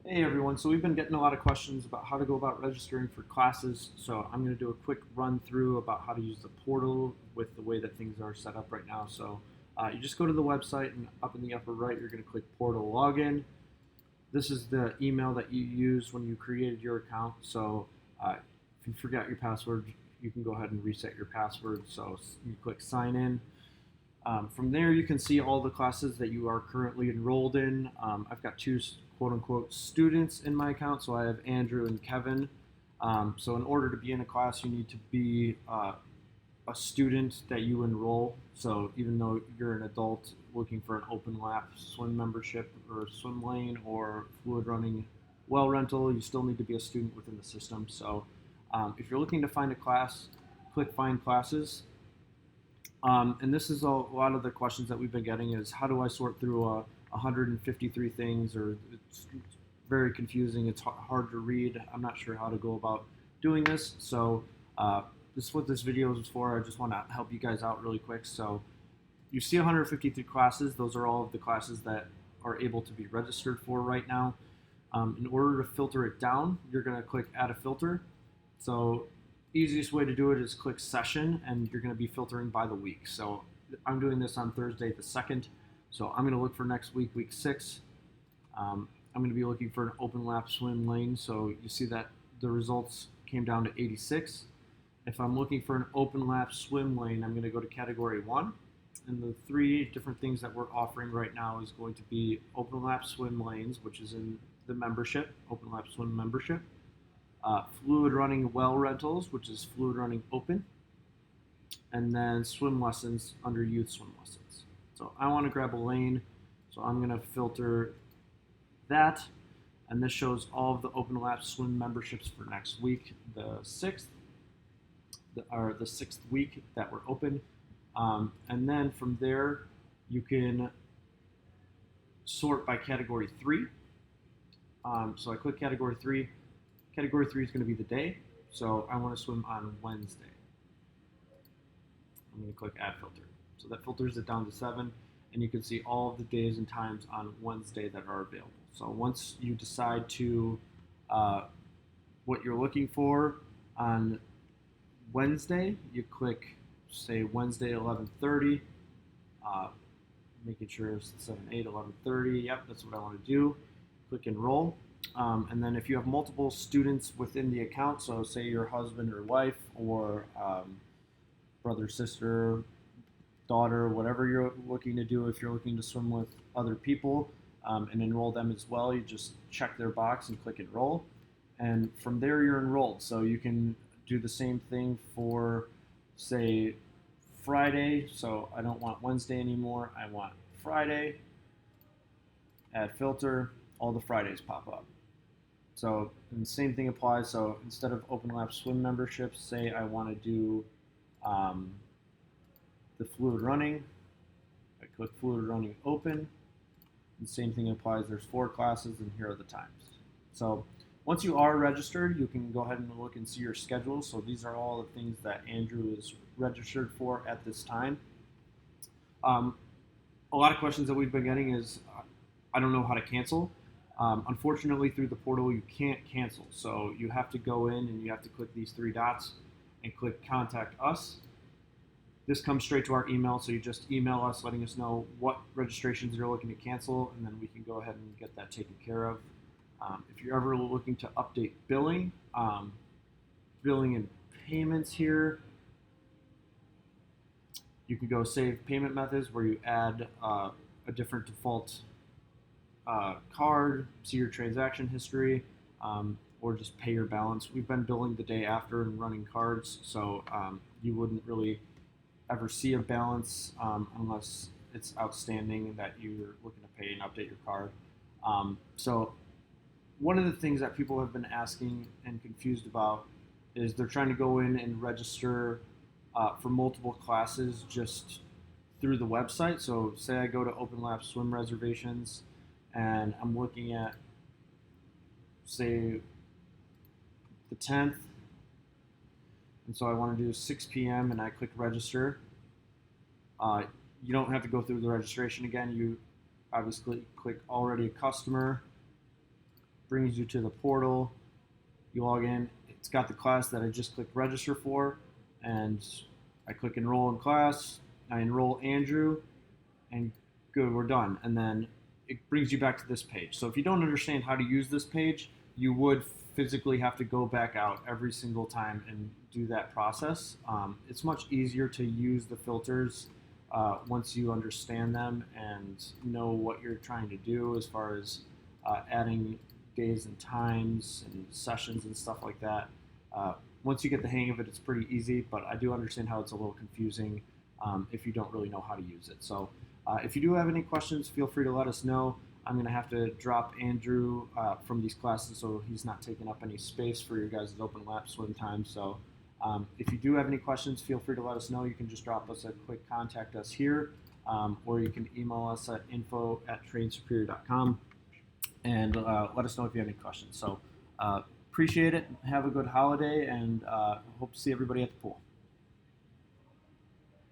Hey everyone, so we've been getting a lot of questions about how to go about registering for classes, so I'm going to do a quick run through about how to use the portal with the way that things are set up right now. You just go to the website and up in the upper right you're going to click portal login. This is the email that you used when you created your account, if you forgot your password you can go ahead and reset your password, so you click sign in. From there, you can see all the classes that you are currently enrolled in. I've got two quote-unquote students in my account, so I have Andrew and Kevin. So in order to be in a class, you need to be a student that you enroll. So even though you're an adult looking for an open lap swim membership or swim lane or fluid running well rental, you still need to be a student within the system. If you're looking to find a class, click Find Classes. And this is a lot of the questions that we've been getting is how do I sort through 153 things, or it's very confusing, it's hard to read, I'm not sure how to go about doing this. This is what this video is for. I just want to help you guys out really quick. So you see 153 classes, those are all of the classes that are able to be registered for right now. In order to filter it down, you're going to click add a filter. So easiest way to do it is click session, and you're going to be filtering by the week. So I'm doing this on Thursday the 2nd. So I'm going to look for next week, week 6. I'm going to be looking for an open lap swim lane. So you see that the results came down to 86. If I'm looking for an open lap swim lane, I'm going to go to category 1. And the 3 different things that we're offering right now is going to be open lap swim lanes, which is in the membership, open lap swim membership. Fluid running well rentals, which is fluid running open, and then swim lessons under youth swim lessons. So I want to grab a lane, so I'm going to filter that, and this shows all of the open lap swim memberships for next week, the 6th, the 6th week that we're open. And then from there, you can sort by category 3. So I click category 3. Category 3 is going to be the day, so I want to swim on Wednesday. I'm going to click add filter. So that filters it down to 7, and you can see all of the days and times on Wednesday that are available. So once you decide to what you're looking for on Wednesday, you click, say, Wednesday 11:30, making sure it's 7/8, 11:30. Yep, that's what I want to do. Click enroll. And then if you have multiple students within the account, so say your husband or wife or brother, sister, daughter, whatever you're looking to do, if you're looking to swim with other people and enroll them as well, you just check their box and click enroll. And from there you're enrolled. So you can do the same thing for, say, Friday. So I don't want Wednesday anymore, I want Friday. Add filter, all the Fridays pop up. So and the same thing applies. So instead of open lap swim memberships, say I want to do the fluid running, I click fluid running open. And the same thing applies. There's 4 classes, and here are the times. So once you are registered, you can go ahead and look and see your schedule. So these are all the things that Andrew is registered for at this time. A lot of questions that we've been getting is, I don't know how to cancel. Unfortunately, through the portal, you can't cancel. So you have to go in and you have to click these 3 dots and click Contact Us. This comes straight to our email, so you just email us letting us know what registrations you're looking to cancel, and then we can go ahead and get that taken care of. If you're ever looking to update billing, billing and payments here, you can go Save Payment Methods, where you add a different default card, see your transaction history, or just pay your balance. We've been billing the day after and running cards, so you wouldn't really ever see a balance unless it's outstanding that you're looking to pay and update your card. So one of the things that people have been asking and confused about is they're trying to go in and register for multiple classes just through the website. So say I go to Open Lap Swim Reservations, and I'm looking at, say, the 10th, and so I want to do 6 p.m. and I click register. You don't have to go through the registration again. You obviously click already a customer, brings you to the portal. You log in. It's got the class that I just clicked register for, and I click enroll in class. I enroll Andrew, and good, we're done. And then it brings you back to this page. So if you don't understand how to use this page, you would physically have to go back out every single time and do that process. It's much easier to use the filters once you understand them and know what you're trying to do as far as adding days and times and sessions and stuff like that. Once you get the hang of it, it's pretty easy, but I do understand how it's a little confusing if you don't really know how to use it. So if you do have any questions, feel free to let us know. I'm going to have to drop Andrew from these classes so he's not taking up any space for your guys' open lap swim time. So if you do have any questions, feel free to let us know. You can just drop us a quick contact us here, or you can email us at info@trainsuperior.com and let us know if you have any questions. So appreciate it. Have a good holiday, and hope to see everybody at the pool.